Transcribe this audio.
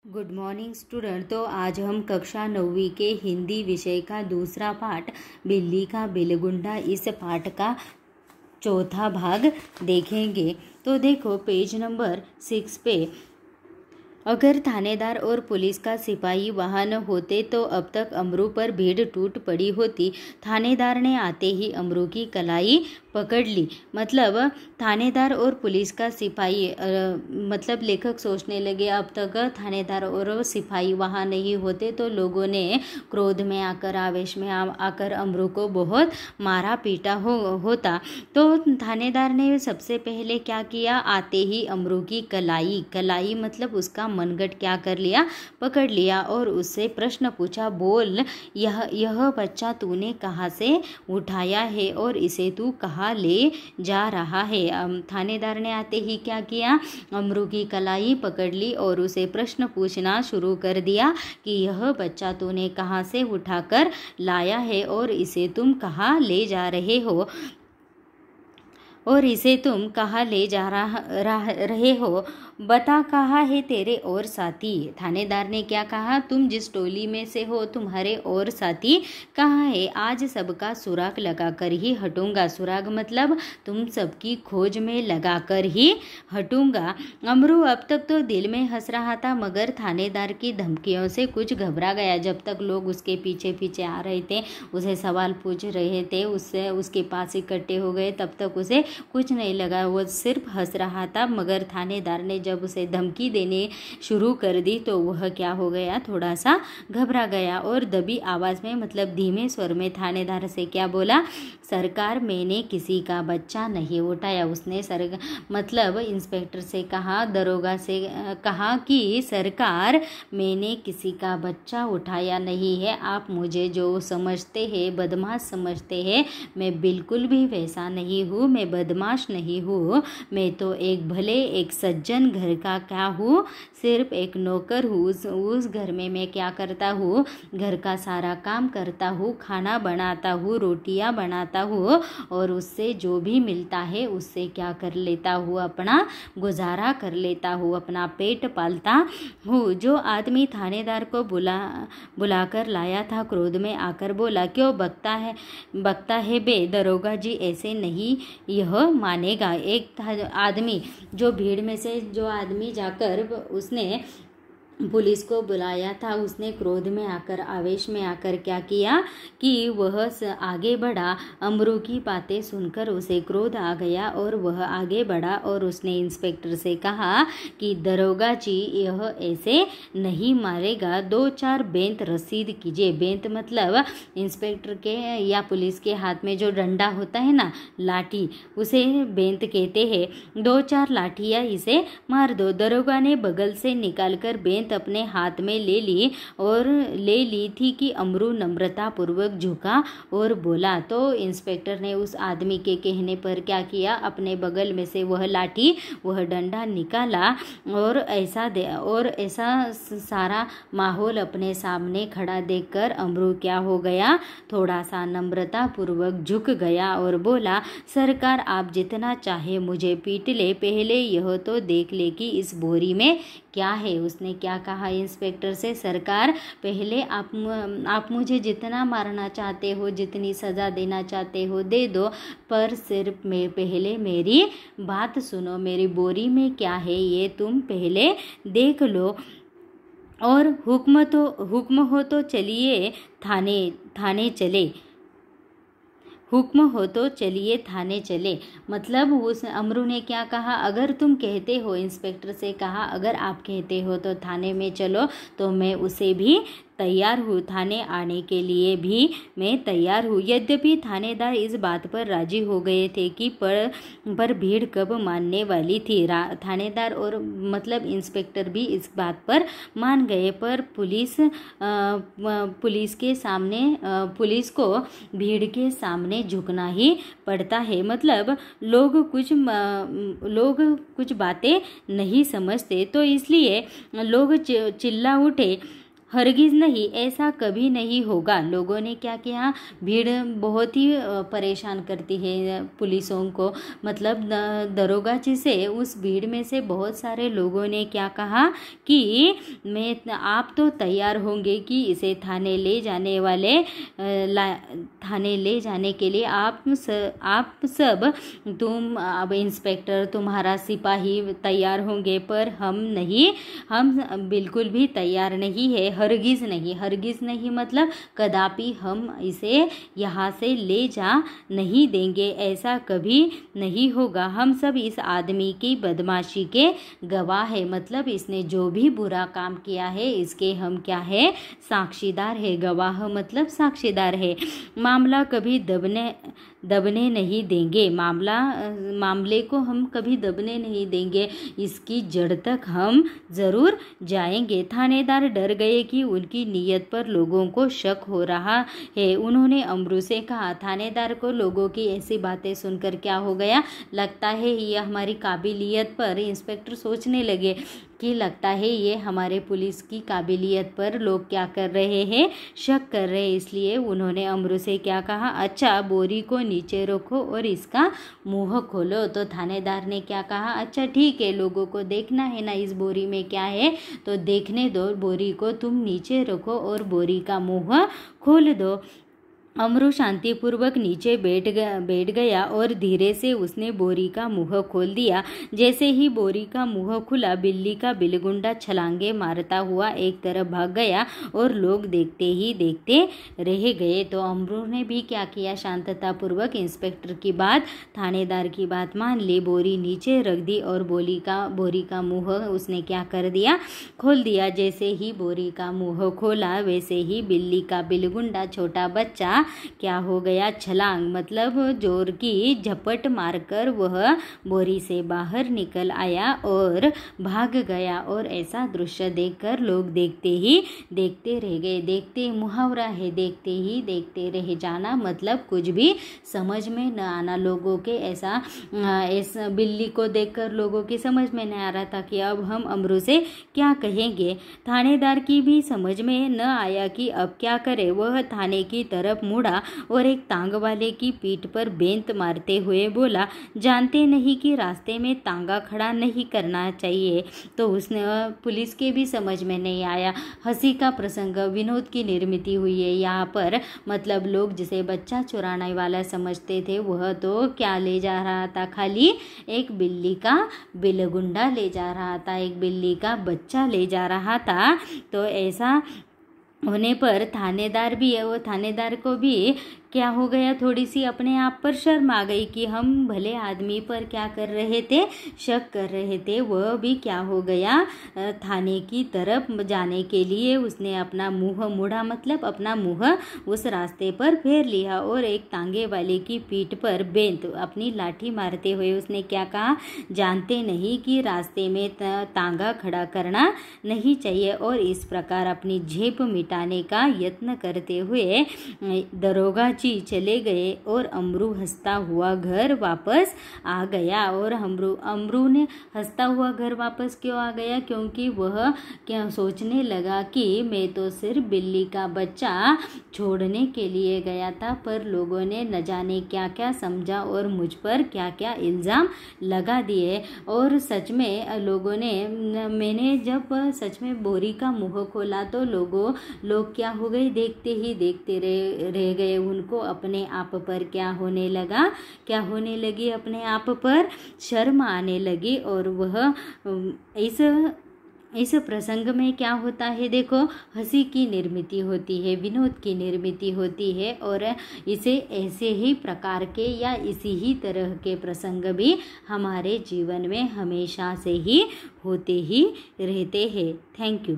Good morning student. तो आज हम कक्षा 9वीं के हिंदी विषय का दूसरा पाठ बिल्ली का बिलगुंडा इस पाठ का चौथा भाग देखेंगे। तो देखो पेज नंबर 6 पे, अगर थानेदार और पुलिस का सिपाही वहाँ न होते तो अब तक अमरू पर भीड़ टूट पड़ी होती। थानेदार ने आते ही अमरू की कलाई पकड़ ली। मतलब थानेदार और पुलिस का सिपाही, मतलब लेखक सोचने लगे अब तक थानेदार और सिपाही वहाँ नहीं होते तो लोगों ने क्रोध में आकर, आवेश में आकर अमरू को बहुत मारा पीटा होता। तो थानेदार ने सबसे पहले क्या किया, आते ही अमरू की कलाई मतलब उसका मनगट क्या कर लिया, पकड़ लिया और उससे प्रश्न पूछा, बोल यह बच्चा तूने कहाँ से उठाया है और इसे तू कहाँ ले जा रहा है। थानेदार ने आते ही क्या किया, अमरू की कलाई पकड़ ली और उसे प्रश्न पूछना शुरू कर दिया कि यह बच्चा तूने कहाँ से उठाकर लाया है और इसे तुम कहाँ ले जा रहे हो रहे हो, बता कहाँ है तेरे और साथी। थानेदार ने क्या कहा, तुम जिस टोली में से हो तुम्हारे और साथी कहाँ है, आज सबका सुराग लगाकर ही हटूंगा। सुराग मतलब तुम सबकी खोज में लगाकर ही हटूंगा। अमरू अब तक तो दिल में हंस रहा था मगर थानेदार की धमकियों से कुछ घबरा गया। जब तक लोग उसके पीछे पीछे आ रहे थे, उसे सवाल पूछ रहे थे, उसके पास इकट्ठे हो गए, तब तक उसे कुछ नहीं लगा, वो सिर्फ हंस रहा था। मगर थानेदार ने जब उसे धमकी देने शुरू कर दी तो वह क्या हो गया, थोड़ा सा घबरा गया और दबी आवाज में मतलब धीमे स्वर में थानेदार से क्या बोला, सरकार मैंने किसी का बच्चा नहीं उठाया। उसने मतलब इंस्पेक्टर से कहा, दरोगा से कहा कि सरकार मैंने किसी का बच्चा उठाया नहीं है। आप मुझे जो समझते हैं, बदमाश समझते हैं, मैं बिल्कुल भी वैसा नहीं हूँ, मैं बदमाश नहीं हूँ। मैं तो एक भले एक सज्जन घर का क्या हूँ, सिर्फ एक नौकर हूँ। उस घर में मैं क्या करता हूँ, घर का सारा काम करता हूँ, खाना बनाता हूँ, रोटियाँ बनाता हूँ और उससे जो भी मिलता है उससे क्या कर लेता हूँ, अपना गुजारा कर लेता हूँ, अपना पेट पालता हूँ। जो आदमी थानेदार को बुलाकर लाया था क्रोध में आकर बोला, क्यों बकता है बे, दरोगा जी ऐसे नहीं यह मानेगा। एक आदमी जो भीड़ में से जो आदमी जाकर उसने पुलिस को बुलाया था, उसने क्रोध में आकर, आवेश में आकर क्या किया कि वह आगे बढ़ा। अमरू की बातें सुनकर उसे क्रोध आ गया और वह आगे बढ़ा और उसने इंस्पेक्टर से कहा कि दरोगा जी यह ऐसे नहीं मारेगा, 2-4 बेंत रसीद कीजिए। बेंत मतलब इंस्पेक्टर के या पुलिस के हाथ में जो डंडा होता है ना, लाठी, उसे बेंत कहते हैं। 2-4 लाठियाँ इसे मार दो। दरोगा ने बगल से निकालकर बेंत अपने हाथ में ले ली थी कि अमरू नम्रता पूर्वक झुका और बोला। तो इंस्पेक्टर ने उस आदमी के कहने पर क्या किया, अपने बगल में से वह लाठी, वह डंडा निकाला और ऐसा सारा माहौल अपने सामने खड़ा देखकर अमरू क्या हो गया, थोड़ा सा नम्रता पूर्वक झुक गया और बोला, सरकार आप जितना चाहे मुझे पीट ले, पहले यह तो देख ले कि इस बोरी में क्या है। उसने क्या कहा इंस्पेक्टर से, सरकार पहले आप मुझे जितना मारना चाहते हो, जितनी सज़ा देना चाहते हो दे दो, पर सिर्फ पहले मेरी बात सुनो, मेरी बोरी में क्या है ये तुम पहले देख लो और हुक्म हो तो चलिए थाने चले, हुक्म हो तो चलिए थाने चले। मतलब उस अमरू ने क्या कहा, अगर तुम कहते हो, इंस्पेक्टर से कहा, अगर आप कहते हो तो थाने में चलो, तो मैं उसे भी तैयार हूँ, थाने आने के लिए भी मैं तैयार हूँ। यद्यपि थानेदार इस बात पर राजी हो गए थे कि पर भीड़ कब मानने वाली थी। थानेदार और मतलब इंस्पेक्टर भी इस बात पर मान गए, पर पुलिस के सामने, पुलिस को भीड़ के सामने झुकना ही पड़ता है। मतलब लोग कुछ बातें नहीं समझते, तो इसलिए लोग चिल्ला उठे हरगिज़ नहीं, ऐसा कभी नहीं होगा। लोगों ने क्या किया, भीड़ बहुत ही परेशान करती है पुलिसों को, मतलब दरोगा जी से उस भीड़ में से बहुत सारे लोगों ने क्या कहा कि आप तो तैयार होंगे कि इसे थाने ले जाने वाले थाने ले जाने के लिए आप सब तुम अब इंस्पेक्टर तुम्हारा सिपाही तैयार होंगे, पर हम नहीं, हम बिल्कुल भी तैयार नहीं है। हरगिज़ नहीं मतलब कदापि हम इसे यहाँ से ले जा नहीं देंगे, ऐसा कभी नहीं होगा। हम सब इस आदमी की बदमाशी के गवाह है, मतलब इसने जो भी बुरा काम किया है इसके हम क्या है, साक्षीदार है। गवाह मतलब साक्षीदार है। मामला कभी दबने नहीं देंगे, मामले को हम कभी दबने नहीं देंगे, इसकी जड़ तक हम ज़रूर जाएंगे। थानेदार डर गए कि उनकी नीयत पर लोगों को शक हो रहा है। उन्होंने अमरू से कहा, थानेदार को लोगों की ऐसी बातें सुनकर क्या हो गया, लगता है ये हमारी काबिलियत पर, इंस्पेक्टर सोचने लगे कि लगता है ये हमारे पुलिस की काबिलियत पर लोग क्या कर रहे हैं, शक कर रहे हैं। इसलिए उन्होंने अमरू से क्या कहा, अच्छा बोरी को नीचे रखो और इसका मुंह खोलो। तो थानेदार ने क्या कहा, अच्छा ठीक है, लोगों को देखना है ना इस बोरी में क्या है, तो देखने दो, बोरी को तुम नीचे रखो और बोरी का मुंह खोल दो। अमरू शांतिपूर्वक नीचे बैठ गया और धीरे से उसने बोरी का मुंह खोल दिया। जैसे ही बोरी का मुंह खुला, बिल्ली का बिलगुंडा छलांगे मारता हुआ एक तरफ भाग गया और लोग देखते ही देखते रह गए। तो अमरू ने भी क्या किया, शांततापूर्वक इंस्पेक्टर की बात, थानेदार की बात मान ली, बोरी नीचे रख दी और बोरी का मुंह उसने क्या कर दिया, खोल दिया। जैसे ही बोरी का मुंह खोला, वैसे ही बिल्ली का बिलगुंडा छोटा बच्चा क्या हो गया, छलांग मतलब जोर की झपट मारकर वह बोरी से बाहर निकल आया और भाग गया। और ऐसा दृश्य देखकर लोग देखते ही देखते रह गए। देखते मुहावरा है, देखते ही देखते रह जाना, मतलब कुछ भी समझ में न आना। लोगों के ऐसा इस बिल्ली को देखकर लोगों की समझ में नहीं आ रहा था कि अब हम अमरू से क्या कहेंगे। थानेदार की भी समझ में न आया कि अब क्या करे। वह थाने की तरफ मुड़ा और एक तांग वाले की पीठ पर बेंत मारते हुए बोला, जानते नहीं कि रास्ते में तांगा खड़ा नहीं करना चाहिए। तो उसने पुलिस के भी समझ में नहीं आया। हंसी का प्रसंग, विनोद की निर्मित हुई है यहाँ पर, मतलब लोग जिसे बच्चा चुराने वाला समझते थे, वह तो क्या ले जा रहा था, खाली एक बिल्ली का बिलगुंडा ले जा रहा था, एक बिल्ली का बच्चा ले जा रहा था। तो ऐसा होने पर थानेदार भी है, वो थानेदार को भी क्या हो गया, थोड़ी सी अपने आप पर शर्म आ गई कि हम भले आदमी पर क्या कर रहे थे, शक कर रहे थे। वह भी क्या हो गया, थाने की तरफ जाने के लिए उसने अपना मुंह मोड़ा, मतलब अपना मुंह उस रास्ते पर फेर लिया और एक तांगे वाले की पीठ पर बेंत अपनी लाठी मारते हुए उसने क्या कहा, जानते नहीं कि रास्ते में तांगा खड़ा करना नहीं चाहिए। और इस प्रकार अपनी झेप मिटाने का यत्न करते हुए दरोगा जी चले गए और अमरू हंसता हुआ घर वापस आ गया। और अमरू ने हंसता हुआ घर वापस क्यों आ गया, क्योंकि वह क्या सोचने लगा कि मैं तो सिर्फ बिल्ली का बच्चा छोड़ने के लिए गया था, पर लोगों ने न जाने क्या क्या समझा और मुझ पर क्या क्या इल्ज़ाम लगा दिए। और सच में लोगों ने, मैंने जब सच में बोरी का मुंह खोला तो लोग क्या हो गए, देखते ही देखते रह गए। उनको अपने आप पर क्या होने लगी, अपने आप पर शर्म आने लगी। और वह इस प्रसंग में क्या होता है, देखो, हंसी की निर्मित होती है, विनोद की निर्मित होती है। और इसे ऐसे ही प्रकार के या इसी ही तरह के प्रसंग भी हमारे जीवन में हमेशा से ही होते ही रहते हैं। Thank you.